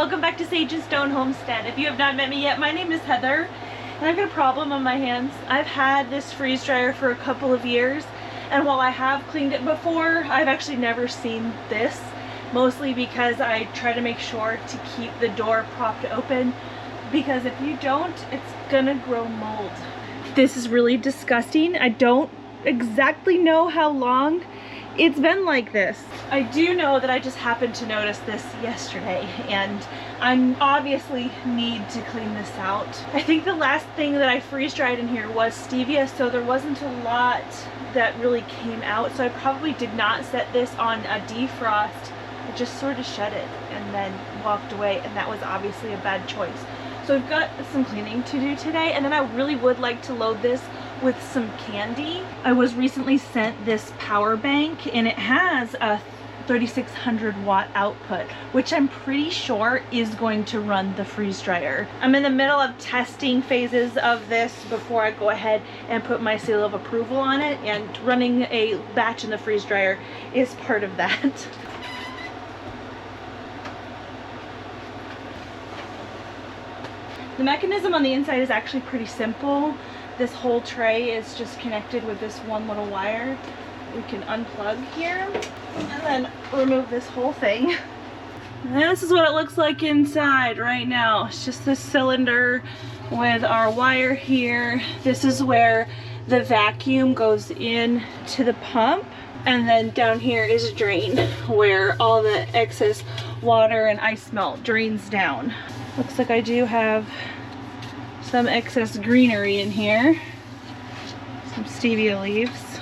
welcome back to Sage and Stone Homestead. If you have not met me yet, my name is Heather, and I've got a problem on my hands. I've had this freeze dryer for a couple of years, and while I have cleaned it before, I've actually never seen this, mostly because I try to make sure to keep the door propped open, because if you don't, it's gonna grow mold. This is really disgusting. I don't exactly know how long it's been like this. I do know that I just happened to notice this yesterday, and I obviously need to clean this out. I think the last thing that I freeze dried in here was stevia, so there wasn't a lot that really came out, so I probably did not set this on a defrost. I just sort of shut it and then walked away, and that was obviously a bad choice. So I've got some cleaning to do today, and then I really would like to load this with some candy. I was recently sent this power bank, and it has a 3600 watt output, which I'm pretty sure is going to run the freeze dryer. I'm in the middle of testing phases of this before I go ahead and put my seal of approval on it, and running a batch in the freeze dryer is part of that. The mechanism on the inside is actually pretty simple. This whole tray is just connected with this one little wire. We can unplug here and then remove this whole thing. And this is what it looks like inside right now. It's just this cylinder with our wire here. This is where the vacuum goes in to the pump. And then down here is a drain where all the excess water and ice melt drains down. Looks like I do have some excess greenery in here. Some stevia leaves.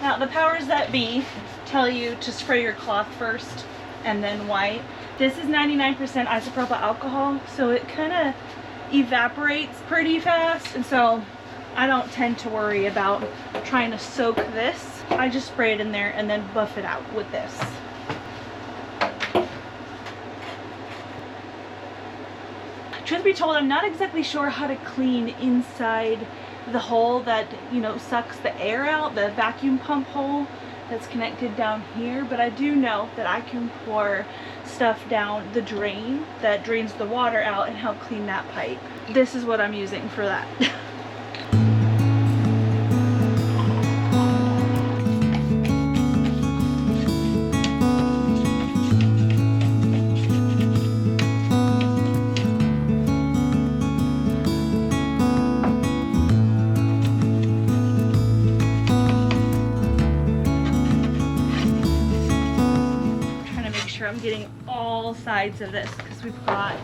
Now the powers that be tell you to spray your cloth first and then wipe. This is 99% isopropyl alcohol, so it kind of evaporates pretty fast, and so I don't tend to worry about trying to soak this. I just spray it in there and then buff it out with this. Truth be told, I'm not exactly sure how to clean inside the hole that, you know, sucks the air out, the vacuum pump hole that's connected down here, but I do know that I can pour stuff down the drain that drains the water out and help clean that pipe. This is what I'm using for that. I'm getting all sides of this, because we've got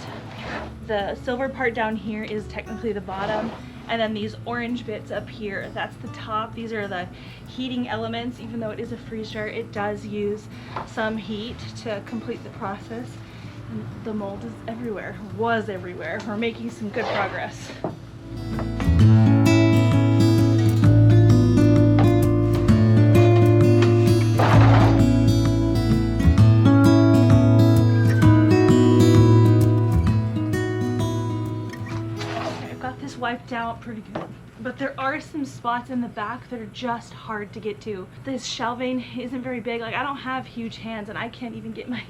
the silver part down here is technically the bottom, and then these orange bits up here, that's the top. These are the heating elements. Even though it is a freeze dryer, it does use some heat to complete the process. And the mold is everywhere, was everywhere. We're making some good progress. Wiped out pretty good, but there are some spots in the back that are just hard to get to. This shelving isn't very big. Like, I don't have huge hands, and I can't even get my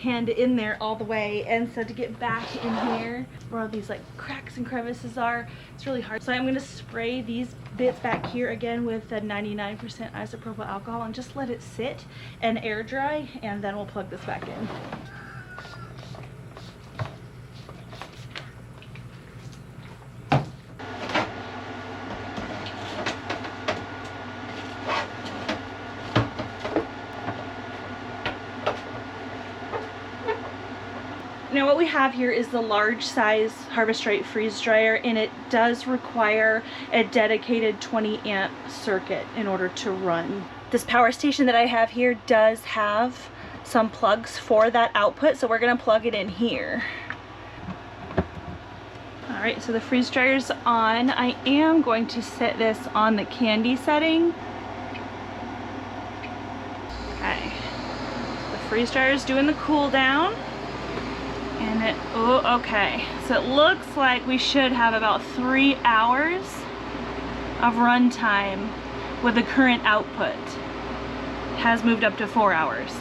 hand in there all the way, and so to get back in here where all these like cracks and crevices are, it's really hard. So I'm going to spray these bits back here again with the 99% isopropyl alcohol and just let it sit and air dry, and then we'll plug this back in. Now what we have here is the large size Harvest Right freeze dryer, and it does require a dedicated 20 amp circuit in order to run. This power station that I have here does have some plugs for that output, so we're going to plug it in here. Alright, so the freeze dryer's on. I am going to set this on the candy setting. Okay, the freeze dryer is doing the cool down. And it, oh, okay. So it looks like we should have about 3 hours of run time with the current output. It has moved up to 4 hours.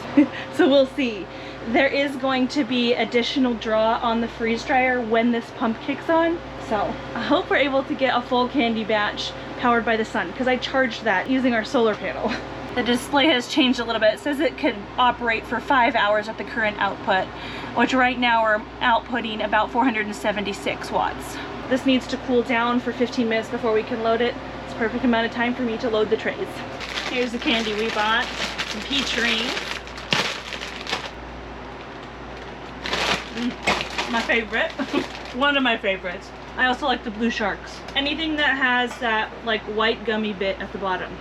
So we'll see. there is going to be additional draw on the freeze dryer when this pump kicks on. So I hope we're able to get a full candy batch powered by the sun, because I charged that using our solar panel. The display has changed a little bit. It says it could operate for 5 hours at the current output, which right now we're outputting about 476 watts. This needs to cool down for 15 minutes before we can load it. It's a perfect amount of time for me to load the trays. Here's the candy we bought, some peach rings. My favorite, one of my favorites. I also like the blue sharks. Anything that has that like white gummy bit at the bottom.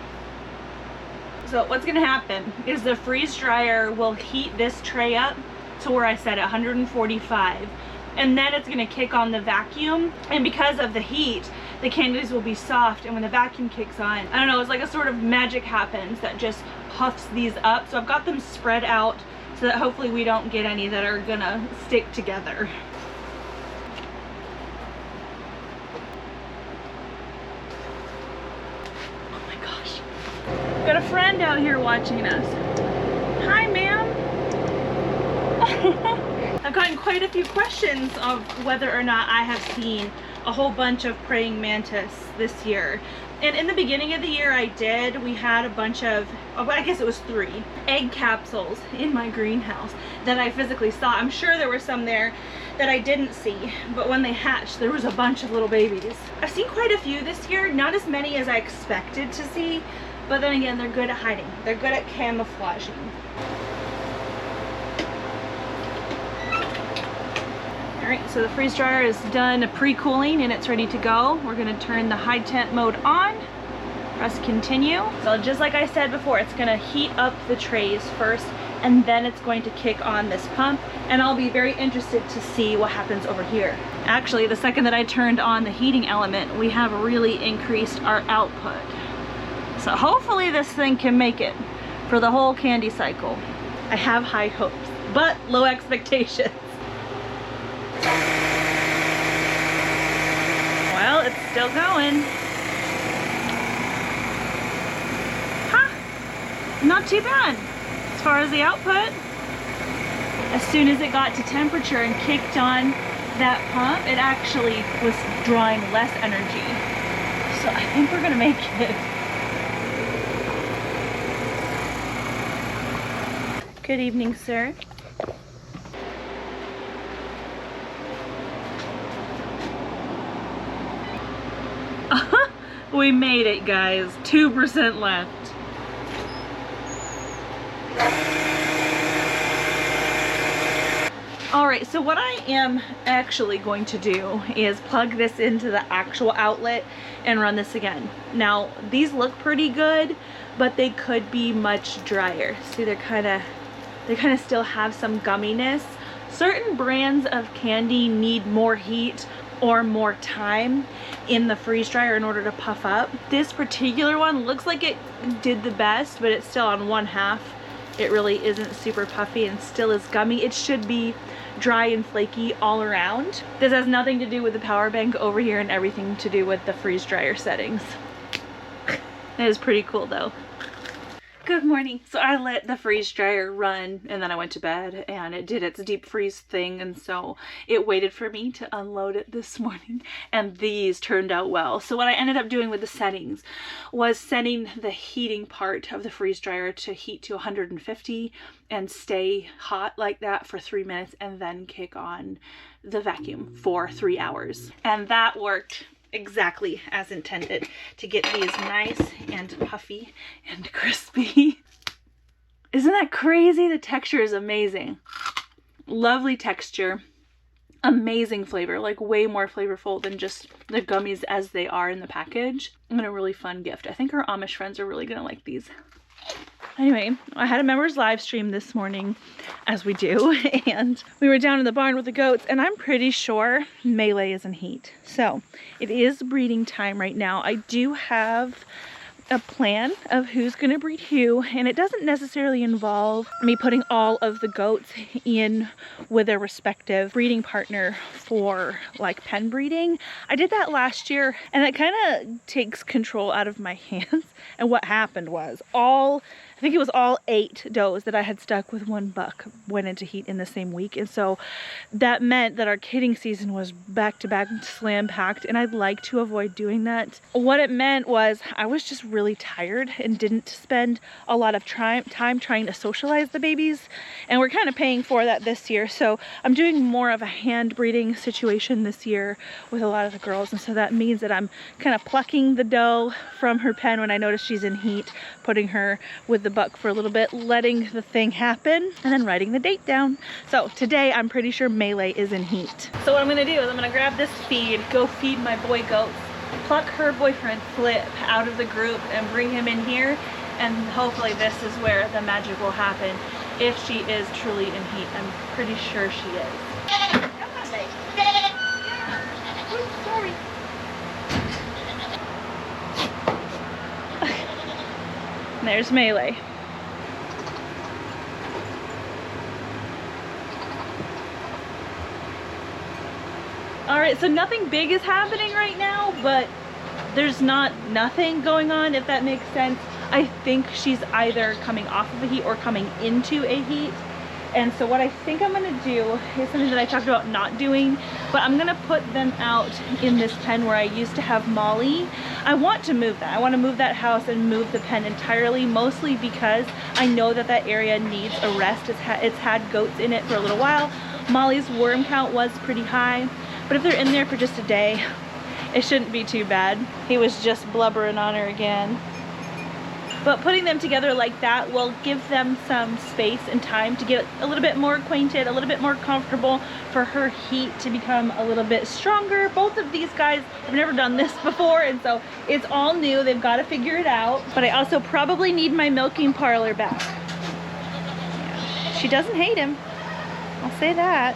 So what's gonna happen is the freeze dryer will heat this tray up to where I set it, 145. And then it's gonna kick on the vacuum. And because of the heat, the candies will be soft. And when the vacuum kicks on, I don't know, it's like a sort of magic happens that just puffs these up. So I've got them spread out so that hopefully we don't get any that are gonna stick together. Got a friend out here watching us. Hi, ma'am. I've gotten quite a few questions of whether or not I have seen a whole bunch of praying mantis this year. And in the beginning of the year I did. We had a bunch of, I guess it was 3 egg capsules in my greenhouse that I physically saw. I'm sure there were some there that I didn't see, but when they hatched there was a bunch of little babies. I've seen quite a few this year, not as many as I expected to see. But then again, they're good at hiding. They're good at camouflaging. All right, so the freeze dryer is done pre-cooling and it's ready to go. We're gonna turn the high temp mode on. Press continue. So just like I said before, it's gonna heat up the trays first and then it's going to kick on this pump. And I'll be very interested to see what happens over here. Actually, the second that I turned on the heating element, we have really increased our output. So hopefully this thing can make it for the whole candy cycle. I have high hopes, but low expectations. Well, it's still going. Huh, not too bad as far as the output. As soon as it got to temperature and kicked on that pump, it actually was drawing less energy. So I think we're gonna make it. Good evening, sir. We made it, guys. 2% left. All right, so what I am actually going to do is plug this into the actual outlet and run this again. Now, these look pretty good, but they could be much drier. See, they kind of still have some gumminess. Certain brands of candy need more heat or more time in the freeze dryer in order to puff up. This particular one looks like it did the best, but it's still on 1/2. It really isn't super puffy and still is gummy. It should be dry and flaky all around. This has nothing to do with the power bank over here and everything to do with the freeze dryer settings. It is pretty cool though. Good morning. So I let the freeze dryer run and then I went to bed and it did its deep freeze thing, and so it waited for me to unload it this morning, and these turned out well. So what I ended up doing with the settings was setting the heating part of the freeze dryer to heat to 150 and stay hot like that for 3 minutes and then kick on the vacuum for 3 hours. And that worked exactly as intended to get these nice and puffy and crispy. Isn't that crazy? The texture is amazing. Lovely texture, amazing flavor, like way more flavorful than just the gummies as they are in the package, and a really fun gift. I think our Amish friends are really gonna like these. Anyway, I had a members live stream this morning, as we do, and we were down in the barn with the goats, and I'm pretty sure Melee is in heat. So it is breeding time right now. I do have a plan of who's going to breed who, and it doesn't necessarily involve me putting all of the goats in with their respective breeding partner for like pen breeding. I did that last year and that kind of takes control out of my hands. And what happened was all I think it was all 8 does that I had stuck with 1 buck went into heat in the same week. And so that meant that our kidding season was back to back slam packed, and I'd like to avoid doing that. What it meant was I was just really tired and didn't spend a lot of time trying to socialize the babies, and we're kind of paying for that this year. So I'm doing more of a hand breeding situation this year with a lot of the girls, and so that means that I'm kind of plucking the doe from her pen when I notice she's in heat, putting her with the buck for a little bit, letting the thing happen, and then writing the date down. So today I'm pretty sure Melee is in heat. So what I'm gonna do is I'm gonna grab this feed, go feed my boy goats, pluck her boyfriend Flip out of the group and bring him in here, and hopefully this is where the magic will happen if she is truly in heat. I'm pretty sure she is. Come on, babe. Oops, sorry. There's Melee. All right, so nothing big is happening right now, but there's not nothing going on, if that makes sense. I think she's either coming off of a heat or coming into a heat. And so what I think I'm gonna do is something that I talked about not doing, but I'm gonna put them out in this pen where I used to have Molly. I want to move that. I want to move that house and move the pen entirely, mostly because I know that that area needs a rest. It's had goats in it for a little while. Molly's worm count was pretty high, but if they're in there for just a day, it shouldn't be too bad. He was just blubbering on her again. But putting them together like that will give them some space and time to get a little bit more acquainted, a little bit more comfortable, for her heat to become a little bit stronger. Both of these guys have never done this before, and so it's all new. They've got to figure it out. But I also probably need my milking parlor back. Yeah. She doesn't hate him, I'll say that.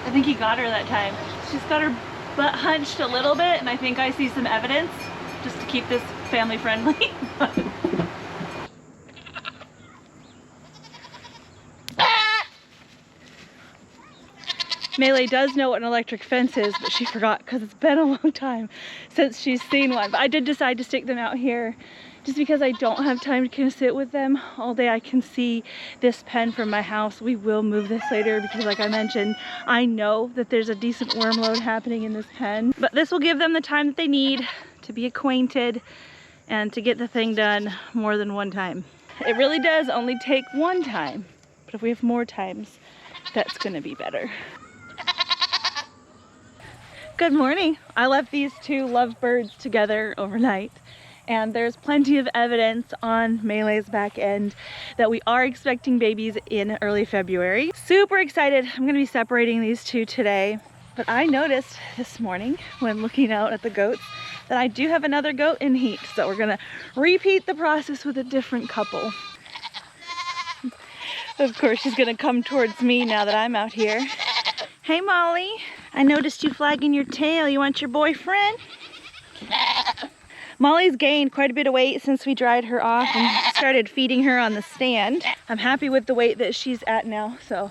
I think he got her that time. She's got her butt hunched a little bit, and I think I see some evidence just to keep this family friendly. Melee does know what an electric fence is, but she forgot because it's been a long time since she's seen one. But I did decide to stick them out here just because I don't have time to kind of sit with them all day. I can see this pen from my house. We will move this later because, like I mentioned, I know that there's a decent worm load happening in this pen. But this will give them the time that they need to be acquainted and to get the thing done more than one time. It really does only take one time, but if we have more times, that's gonna be better. Good morning. I left these 2 lovebirds together overnight, and there's plenty of evidence on Melee's back end that we are expecting babies in early February. Super excited. I'm gonna be separating these 2 today, but I noticed this morning when looking out at the goats that I do have another goat in heat, so we're gonna repeat the process with a different couple. Of course, she's gonna come towards me now that I'm out here. Hey Molly, I noticed you flagging your tail. You want your boyfriend? Molly's gained quite a bit of weight since we dried her off and started feeding her on the stand. I'm happy with the weight that she's at now, so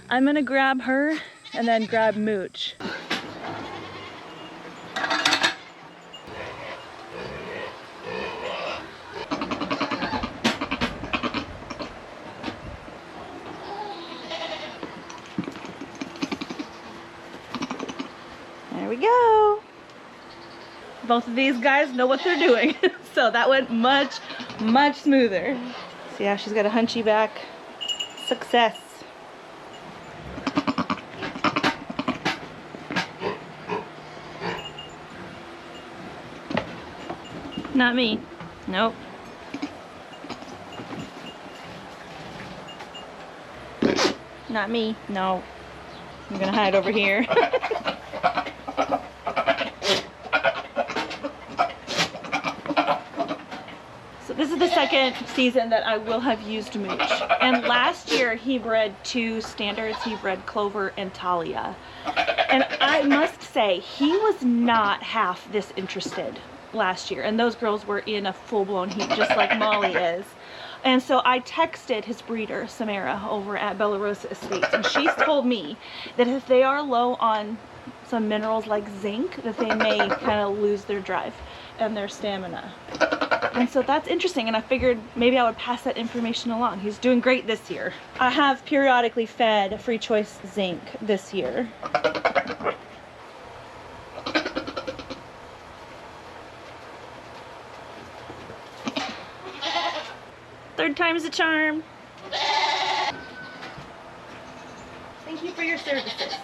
I'm gonna grab her and then grab Mooch. There we go. Both of these guys know what they're doing. So that went much, much smoother. See how she's got a hunchy back. Success. Not me. Nope. Not me. No. I'm gonna hide over here. This is the second season that I will have used Mooch. And last year he bred 2 standards. He bred Clover and Talia. And I must say, he was not half this interested last year. And those girls were in a full-blown heat, just like Molly is. And so I texted his breeder, Samara, over at Bella Rosa Estates. And she's told me that if they are low on some minerals like zinc, that they may kind of lose their drive and their stamina. And so that's interesting, and I figured maybe I would pass that information along. He's doing great this year. I have periodically fed Free Choice Zinc this year. Third time's a charm. Thank you for your services.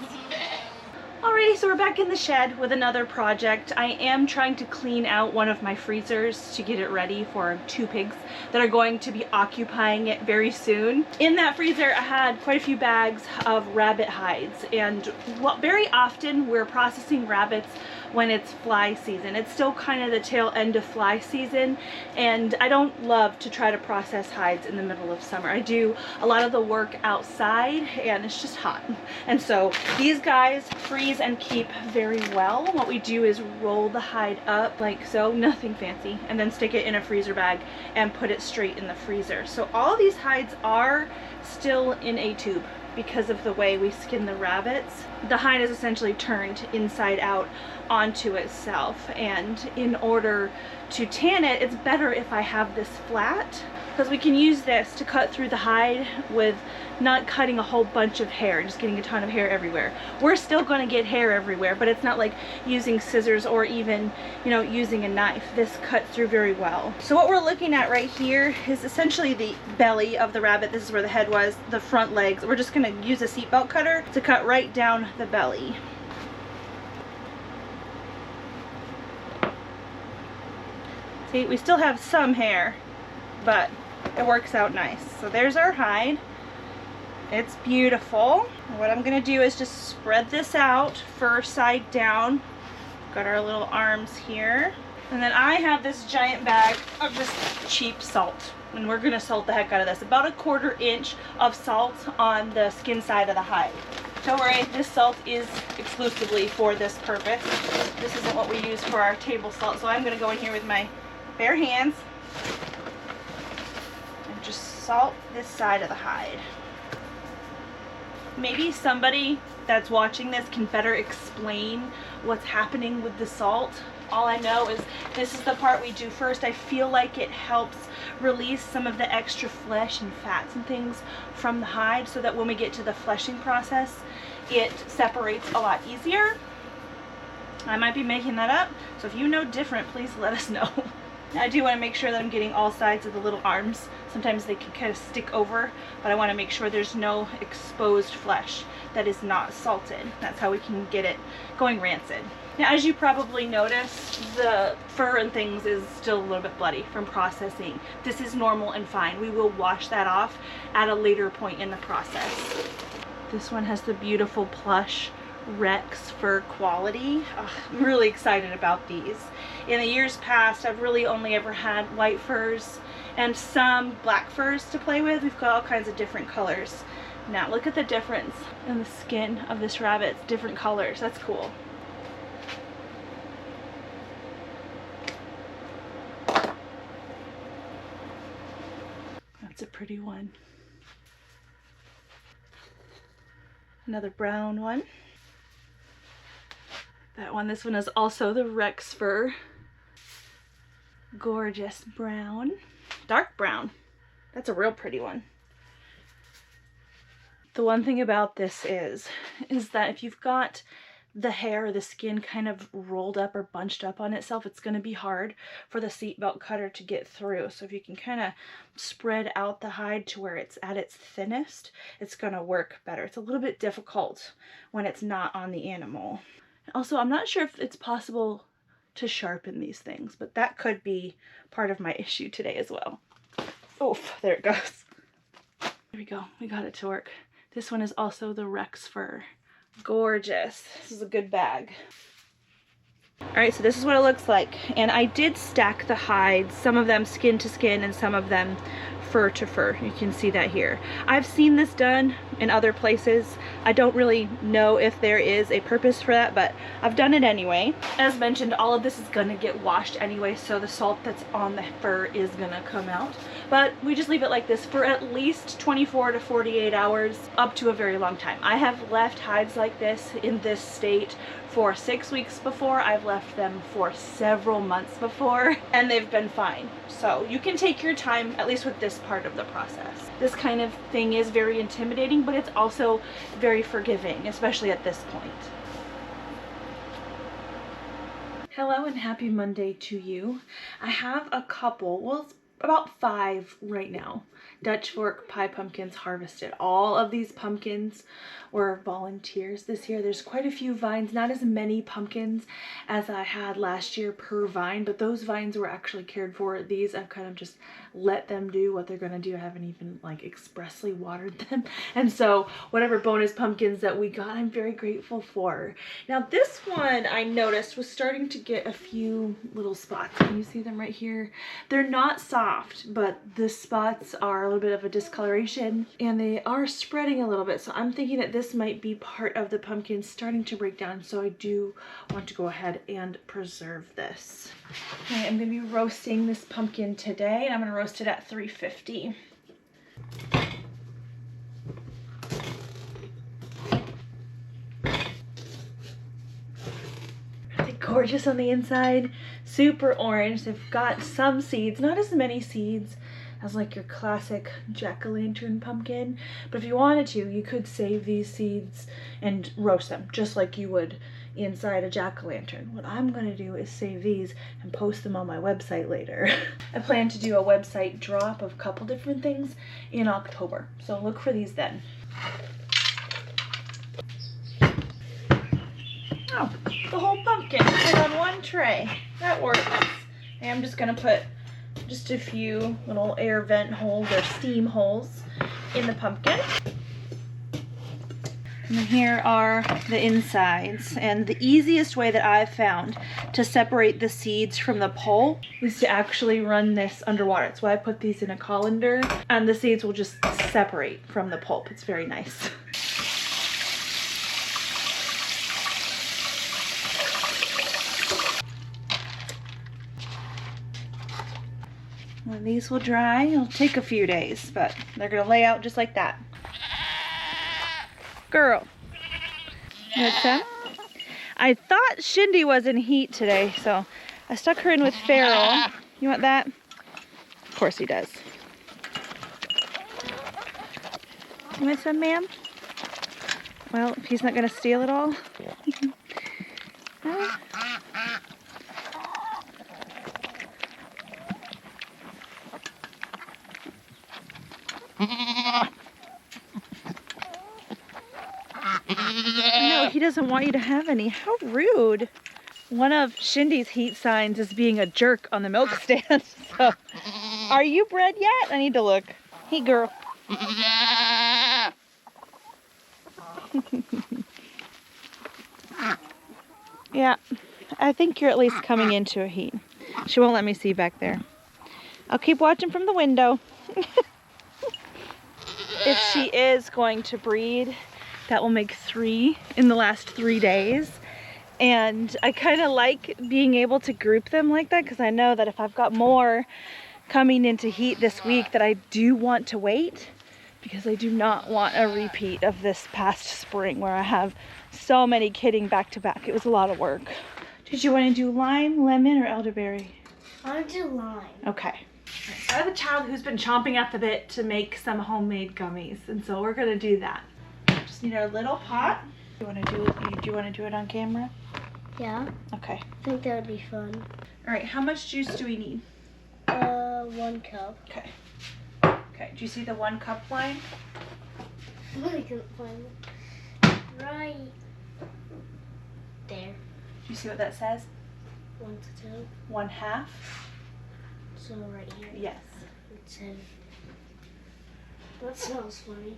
Alrighty, so we're back in the shed with another project. I am trying to clean out one of my freezers to get it ready for 2 pigs that are going to be occupying it very soon. In that freezer, I had quite a few bags of rabbit hides, and very often we're processing rabbits when it's fly season. It's still kind of the tail end of fly season, and I don't love to try to process hides in the middle of summer. I do a lot of the work outside and it's just hot. And so these guys freeze and keep very well. What we do is roll the hide up like so, nothing fancy, and then stick it in a freezer bag and put it straight in the freezer. So all these hides are still in a tube because of the way we skin the rabbits. The hide is essentially turned inside out onto itself, and in order to tan it, it's better if I have this flat, because we can use this to cut through the hide with not cutting a whole bunch of hair, just getting a ton of hair everywhere. We're still going to get hair everywhere, but it's not like using scissors or even, you know, using a knife. This cuts through very well. So what we're looking at right here is essentially the belly of the rabbit. This is where the head was, the front legs. We're just going to use a seatbelt cutter to cut right down the belly. See, we still have some hair, but it works out nice. So there's our hide. It's beautiful. What I'm gonna do is just spread this out, fur side down. Got our little arms here. And then I have this giant bag of just cheap salt, and we're gonna salt the heck out of this. About a 1/4 inch of salt on the skin side of the hide. Don't worry, this salt is exclusively for this purpose. This isn't what we use for our table salt, so I'm gonna go in here with my bare hands and just salt this side of the hide. Maybe somebody that's watching this can better explain what's happening with the salt. All I know is this is the part we do first. I feel like it helps release some of the extra flesh and fats and things from the hide, so that when we get to the fleshing process, it separates a lot easier. I might be making that up, so if you know different, please let us know. I do want to make sure that I'm getting all sides of the little arms. Sometimes they can kind of stick over, but I want to make sure there's no exposed flesh that is not salted. That's how we can get it going rancid. Now, as you probably noticed, the fur and things is still a little bit bloody from processing. This is normal and fine. We will wash that off at a later point in the process. This one has the beautiful plush Rex fur quality. I'm really excited about these. In the years past, I've really only ever had white furs and some black furs to play with. We've got all kinds of different colors. Now look at the difference in the skin of this rabbit. It's different colors. That's cool. That's a pretty one. Another brown one. That one, this one is also the Rex fur. Gorgeous brown. Dark brown. That's a real pretty one. The one thing about this is that if you've got the hair or the skin kind of rolled up or bunched up on itself, it's going to be hard for the seatbelt cutter to get through. So if you can kind of spread out the hide to where it's at its thinnest, it's going to work better. It's a little bit difficult when it's not on the animal. Also, I'm not sure if it's possible to sharpen these things, but that could be part of my issue today as well. Oof, there it goes. There we go, we got it to work. This one is also the Rex fur. Gorgeous. This is a good bag. Alright, so this is what it looks like. And I did stack the hides, some of them skin to skin and some of them fur to fur. You can see that here. I've seen this done in other places. I don't really know if there is a purpose for that, but I've done it anyway. As mentioned, all of this is gonna get washed anyway, so the salt that's on the fur is gonna come out. But we just leave it like this for at least 24 to 48 hours, up to a very long time. I have left hides like this in this state for 6 weeks before. I've left them for several months before, and they've been fine. So you can take your time, at least with this part of the process. This kind of thing is very intimidating, but it's also very forgiving, especially at this point. Hello and happy Monday to you. I have a couple, well, it's about 5 right now, Dutch fork pie pumpkins harvested. All of these pumpkins were volunteers this year. There's quite a few vines, not as many pumpkins as I had last year per vine, but those vines were actually cared for. These I've kind of just let them do what they're gonna do. I haven't even like expressly watered them. And so whatever bonus pumpkins that we got, I'm very grateful for. Now this one I noticed was starting to get a few little spots. Can you see them right here? They're not soft, but the spots are a little bit of a discoloration and they are spreading a little bit. So I'm thinking that this might be part of the pumpkin starting to break down. So I do want to go ahead and preserve this. Okay, I'm gonna be roasting this pumpkin today, and I'm gonna roast it at 350. They're gorgeous on the inside, super orange. They've got some seeds, not as many seeds as like your classic jack-o'-lantern pumpkin, but if you wanted to, you could save these seeds and roast them just like you would inside a jack-o'-lantern. What I'm gonna do is save these and post them on my website later. I plan to do a website drop of a couple different things in October, so look for these then. Oh, the whole pumpkin fit on one tray. That works. And I'm just gonna put just a few little air vent holes or steam holes in the pumpkin. And here are the insides. And the easiest way that I've found to separate the seeds from the pulp is to actually run this underwater. That's why I put these in a colander, and the seeds will just separate from the pulp. It's very nice. When these will dry, it'll take a few days, but they're gonna lay out just like that. Girl. What's that? I thought Shindy was in heat today, so I stuck her in with Feral. You want that? Of course he does. You want some, ma'am? Well, if he's not gonna steal it all. No, he doesn't want you to have any. How rude. One of Shindy's heat signs is being a jerk on the milk stand. So, are you bred yet? I need to look. Hey, girl. Yeah, I think you're at least coming into a heat. She won't let me see back there. I'll keep watching from the window. If she is going to breed, that will make 3 in the last 3 days. And I kind of like being able to group them like that, because I know that if I've got more coming into heat this week, that I do want to wait, because I do not want a repeat of this past spring where I have so many kidding back to back. It was a lot of work. Did you want to do lime, lemon, or elderberry? I want to do lime. Okay. So I have a child who's been chomping at the bit to make some homemade gummies, and so we're gonna do that. Just need our little pot. Do you want to do it on camera? Yeah. Okay. I think that would be fun. All right. How much juice do we need? 1 cup. Okay. Okay. Do you see the 1 cup line? I couldn't find it. Right there. Do you see what that says? 1 to 2. 1/2. So right here. Yes. It said. That smells funny.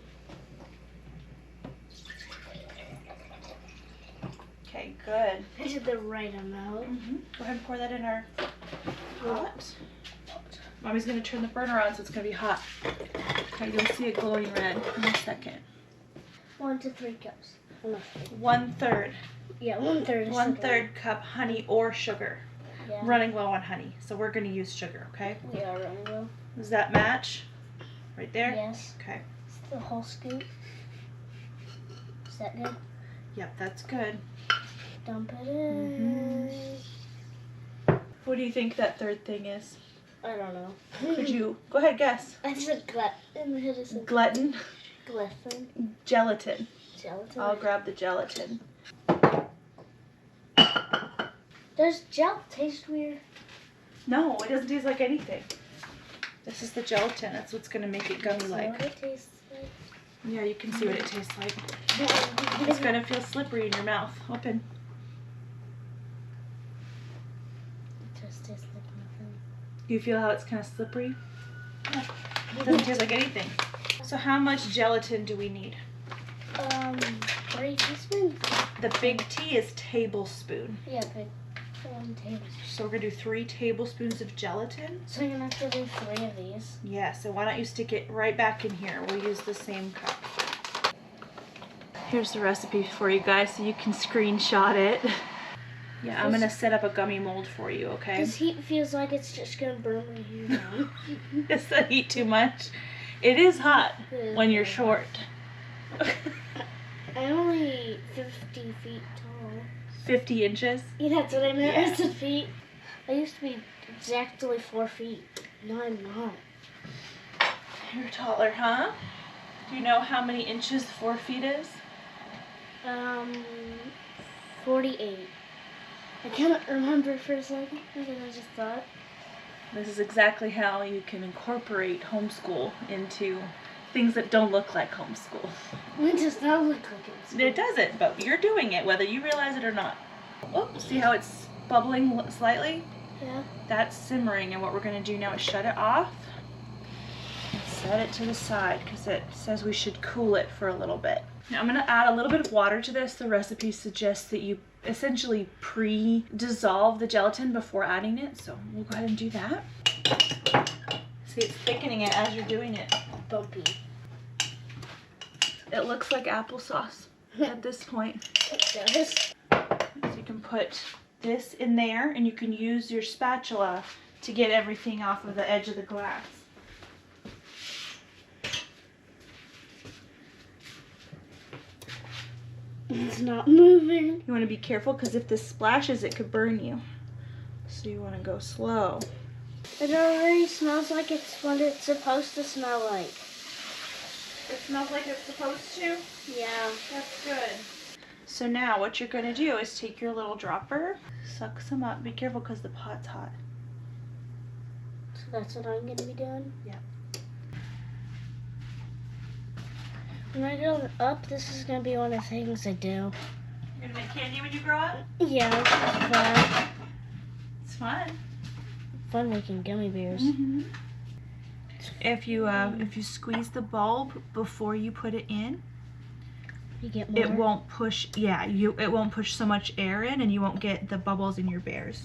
Okay, good. I did the right amount. Go ahead and pour that in our pot. Mommy's gonna turn the burner on so it's gonna be hot. Okay, you'll see it glowing red in a second. 1 to 3 cups. No, 1/3. yeah, 1/3. 1/3 cup honey or sugar. Yeah. Running low on honey, so we're gonna use sugar, okay? We are running low. Does that match? Right there? Yes. Okay. It's the whole scoop. Is that good? Yep, that's good. Dump it in. What do you think that third thing is? I don't know. Could you go ahead, guess? I said gluten. Glutton? Gluten. Gelatin. Gelatin. I'll grab the gelatin. Does gel taste weird? No, it doesn't taste like anything. This is the gelatin. That's what's gonna make it That's gummy-like. what it tastes like. Yeah, you can see what it tastes like. It's gonna feel slippery in your mouth. Open. It just tastes like nothing. You feel how it's kind of slippery? Yeah. It doesn't taste like anything. So how much gelatin do we need? 3 teaspoons? The big T is tablespoon. Yeah, big. 1 tablespoon. So we're gonna do 3 tablespoons of gelatin. So you're gonna have to do 3 of these. Yeah, so why don't you stick it right back in here? We'll use the same cup. Here's the recipe for you guys so you can screenshot it. Yeah, I'm gonna set up a gummy mold for you, okay? This heat feels like it's just gonna burn my hair down. Does that heat too much? It is hot when you're short. I'm only 50 feet tall. 50 inches? Yeah, that's what I meant. Yeah. It's the feet. I used to be exactly 4 feet. No, I'm not. You're taller, huh? Do you know how many inches 4 feet is? 48. I can't remember for a second because I just thought. This is exactly how you can incorporate homeschool into things that don't look like homeschool. It does not look like it's. It doesn't, but you're doing it whether you realize it or not. Oh, see how it's bubbling slightly? Yeah. That's simmering, and what we're going to do now is shut it off and set it to the side because it says we should cool it for a little bit. Now I'm going to add a little bit of water to this. The recipe suggests that you essentially pre-dissolve the gelatin before adding it, so we'll go ahead and do that. See, it's thickening it as you're doing it. Bumpy. It looks like applesauce at this point. It does. So you can put this in there and you can use your spatula to get everything off of the edge of the glass. It's not moving. You want to be careful because if this splashes, it could burn you. So you want to go slow. It already smells like it's what it's supposed to smell like. It smells like it's supposed to? Yeah. That's good. So now what you're going to do is take your little dropper, suck some up. Be careful because the pot's hot. So that's what I'm going to be doing? Yeah. When I grow up, this is going to be one of the things I do. You're going to make candy when you grow up? Yeah, it's fun. It's fun. Fun making gummy bears. Mm-hmm. If you squeeze the bulb before you put it in, You get more. it won't push. Yeah, it won't push so much air in, and you won't get the bubbles in your bears.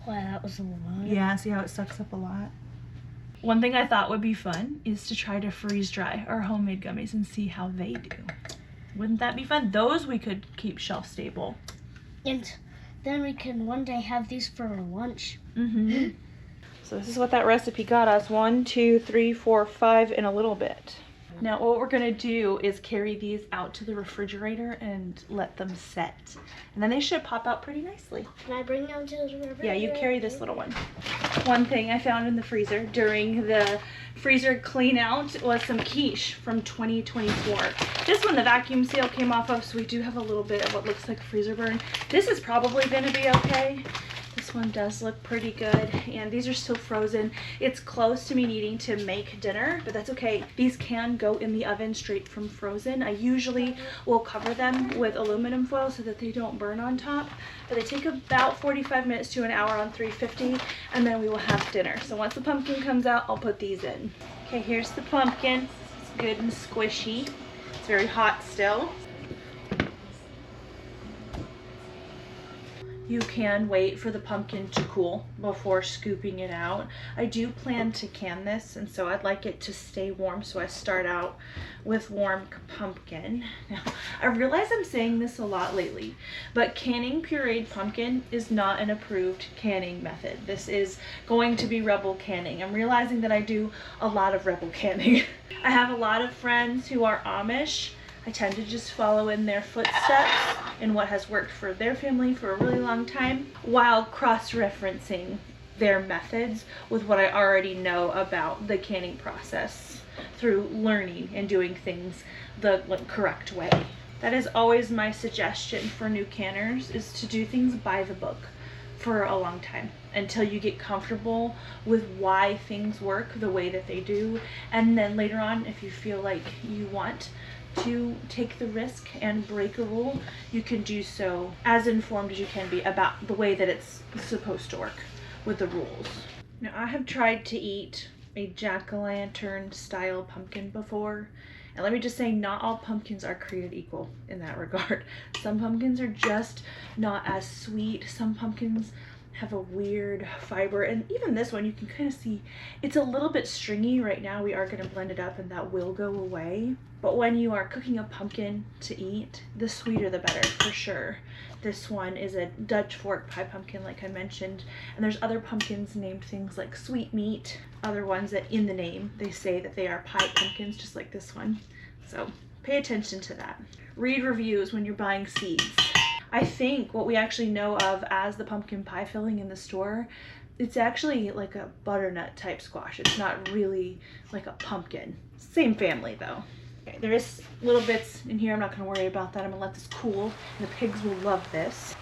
Wow, that was a lot. Yeah, see how it sucks up a lot. One thing I thought would be fun is to try to freeze dry our homemade gummies and see how they do. Wouldn't that be fun? Those we could keep shelf stable. And then we can one day have these for lunch. Mm-hmm. So this is what that recipe got us. 1, 2, 3, 4, 5, and a little bit. Now what we're gonna do is carry these out to the refrigerator and let them set. And then they should pop out pretty nicely. Can I bring them to the refrigerator? Yeah, you carry this little one. One thing I found in the freezer during the freezer clean out was some quiche from 2024. This one the vacuum seal came off of, so we do have a little bit of what looks like a freezer burn. This is probably gonna be okay. This one does look pretty good, and these are still frozen. It's close to me needing to make dinner, but that's okay. These can go in the oven straight from frozen. I usually will cover them with aluminum foil so that they don't burn on top, but they take about 45 minutes to an hour on 350, and then we will have dinner. So once the pumpkin comes out, I'll put these in. Okay, here's the pumpkin. It's good and squishy. It's very hot still. You can wait for the pumpkin to cool before scooping it out. I do plan to can this, and so I'd like it to stay warm, so I start out with warm pumpkin. Now, I realize I'm saying this a lot lately, but canning pureed pumpkin is not an approved canning method. This is going to be rebel canning. I'm realizing that I do a lot of rebel canning. I have a lot of friends who are Amish. I tend to just follow in their footsteps in what has worked for their family for a really long time, while cross-referencing their methods with what I already know about the canning process through learning and doing things the correct way. That is always my suggestion for new canners, is to do things by the book for a long time until you get comfortable with why things work the way that they do. And then later on, if you feel like you want to take the risk and break a rule, you can do so as informed as you can be about the way that it's supposed to work with the rules. Now, I have tried to eat a jack-o'-lantern style pumpkin before, and let me just say, not all pumpkins are created equal in that regard. Some pumpkins are just not as sweet. Some pumpkins have a weird fiber, and even this one, you can kind of see it's a little bit stringy right now. We are going to blend it up and that will go away. But when you are cooking a pumpkin to eat, the sweeter the better, for sure. This one is a Dutch fork pie pumpkin, like I mentioned, and there's other pumpkins named things like sweet meat, other ones that in the name they say that they are pie pumpkins, just like this one. So pay attention to that. Read reviews when you're buying seeds. I think what we actually know of as the pumpkin pie filling in the store, it's actually like a butternut type squash. It's not really like a pumpkin. Same family though. Okay, there is little bits in here. I'm not gonna worry about that. I'm gonna let this cool. The pigs will love this.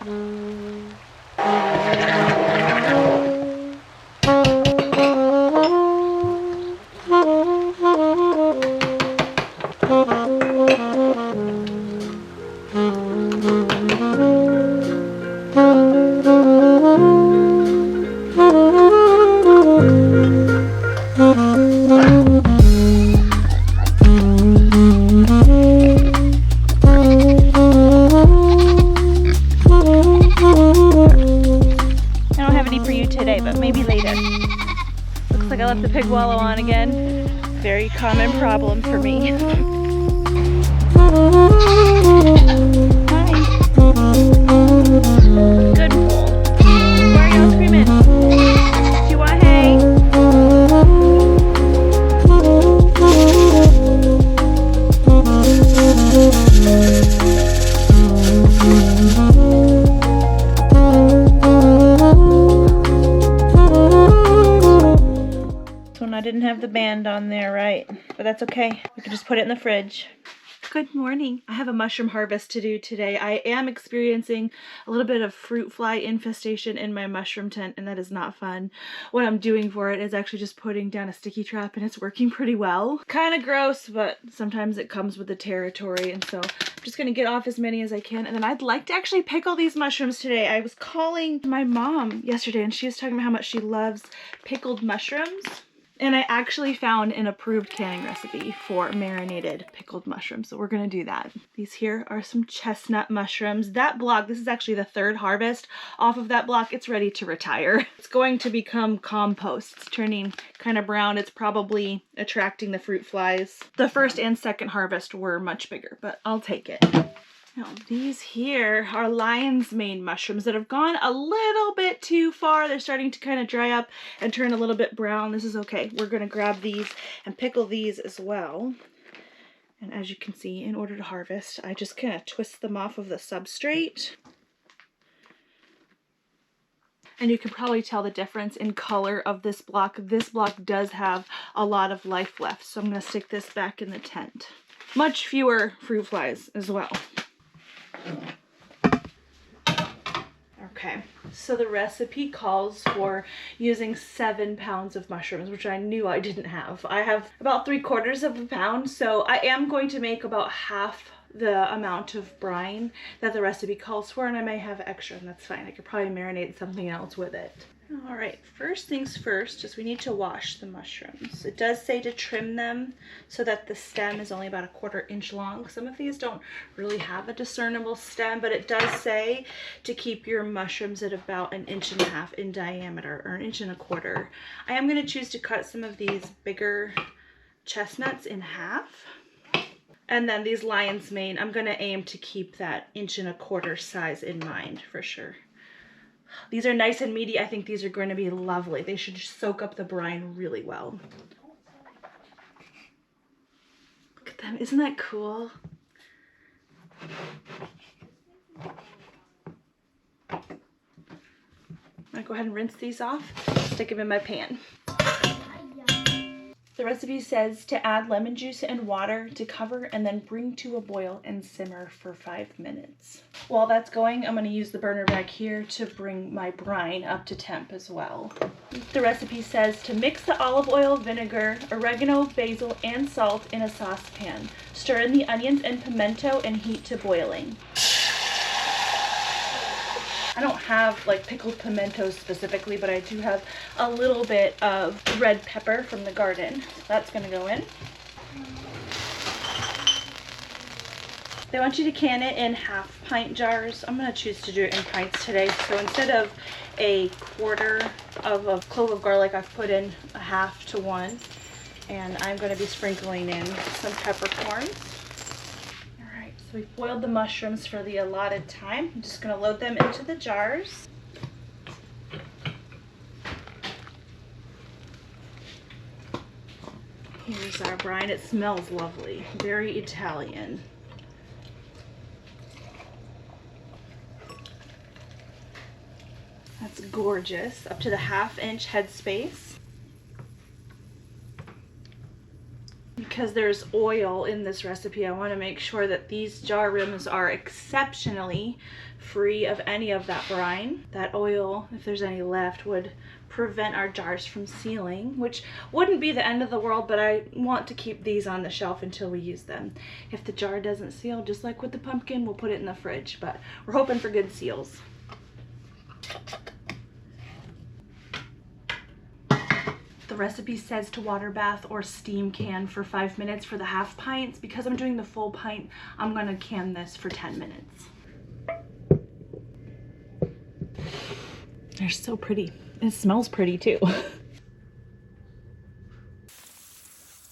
The pig wallow on again. Very common problem for me. Hi. Good boy. Why are you screaming? Do you want hay? I didn't have the band on there, right? But that's okay. We can just put it in the fridge. Good morning. I have a mushroom harvest to do today. I am experiencing a little bit of fruit fly infestation in my mushroom tent, and that is not fun. What I'm doing for it is actually just putting down a sticky trap, and it's working pretty well. Kind of gross, but sometimes it comes with the territory, and so I'm just gonna get off as many as I can. And then I'd like to actually pickle these mushrooms today. I was calling my mom yesterday, and she was talking about how much she loves pickled mushrooms. And I actually found an approved canning recipe for marinated pickled mushrooms, so we're gonna do that. These here are some chestnut mushrooms. That block, this is actually the third harvest off of that block. It's ready to retire. It's going to become compost. It's turning kind of brown. It's probably attracting the fruit flies. The first and second harvest were much bigger, but I'll take it. Now, these here are lion's mane mushrooms that have gone a little bit too far. They're starting to kind of dry up and turn a little bit brown. This is okay. We're going to grab these and pickle these as well. And as you can see, in order to harvest, I just kind of twist them off of the substrate. And you can probably tell the difference in color of this block. This block does have a lot of life left, so I'm going to stick this back in the tent. Much fewer fruit flies as well. Okay, so the recipe calls for using 7 pounds of mushrooms, which I knew I didn't have. I have about 3/4 of a pound, so I am going to make about half the amount of brine that the recipe calls for, and I may have extra, and that's fine. I could probably marinate something else with it. All right, first things first is we need to wash the mushrooms. It does say to trim them so that the stem is only about 1/4 inch long. Some of these don't really have a discernible stem, but it does say to keep your mushrooms at about 1.5 inches in diameter, or 1.25 inches. I am going to choose to cut some of these bigger chestnuts in half. And then these lion's mane, I'm going to aim to keep that 1.25 inch size in mind for sure. These are nice and meaty. I think these are going to be lovely. They should just soak up the brine really well. Look at them. Isn't that cool? I'm going to go ahead and rinse these off. Stick them in my pan. The recipe says to add lemon juice and water to cover and then bring to a boil and simmer for 5 minutes. While that's going, I'm going to use the burner back here to bring my brine up to temp as well. The recipe says to mix the olive oil, vinegar, oregano, basil, and salt in a saucepan. Stir in the onions and pimento and heat to boiling. I don't have like pickled pimentos specifically, but I do have a little bit of red pepper from the garden. So that's going to go in. They want you to can it in 1/2 pint jars. I'm going to choose to do it in pints today. So instead of 1/4 of a clove of garlic, I've put in 1/2 to 1. And I'm going to be sprinkling in some peppercorns. So we've boiled the mushrooms for the allotted time. I'm just going to load them into the jars. Here's our brine. It smells lovely. Very Italian. That's gorgeous. Up to the 1/2 inch headspace. Because there's oil in this recipe, I want to make sure that these jar rims are exceptionally free of any of that brine. That oil, if there's any left, would prevent our jars from sealing, which wouldn't be the end of the world, but I want to keep these on the shelf until we use them. If the jar doesn't seal, just like with the pumpkin, we'll put it in the fridge, but we're hoping for good seals. The recipe says to water bath or steam can for 5 minutes for the 1/2 pints. Because I'm doing the full pint, I'm going to can this for 10 minutes. They're so pretty. It smells pretty too.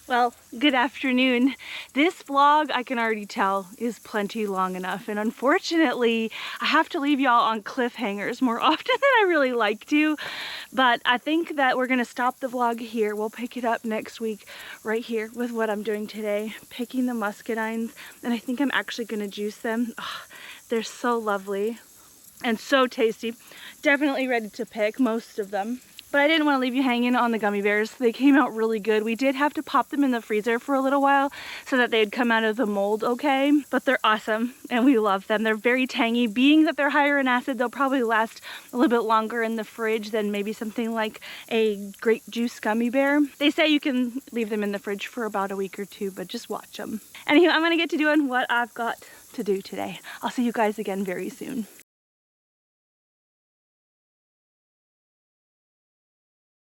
Well, good afternoon. This vlog, I can already tell, is plenty long enough. And unfortunately, I have to leave y'all on cliffhangers more often than I really like to. But I think that we're going to stop the vlog here. We'll pick it up next week right here with what I'm doing today. Picking the muscadines. And I think I'm actually going to juice them. Oh, they're so lovely and so tasty. Definitely ready to pick most of them. But I didn't want to leave you hanging on the gummy bears. They came out really good. We did have to pop them in the freezer for a little while so that they'd come out of the mold okay. But they're awesome and we love them. They're very tangy. Being that they're higher in acid, they'll probably last a little bit longer in the fridge than maybe something like a grape juice gummy bear. They say you can leave them in the fridge for about a week or 2, but just watch them. Anywho, I'm going to get to doing what I've got to do today. I'll see you guys again very soon.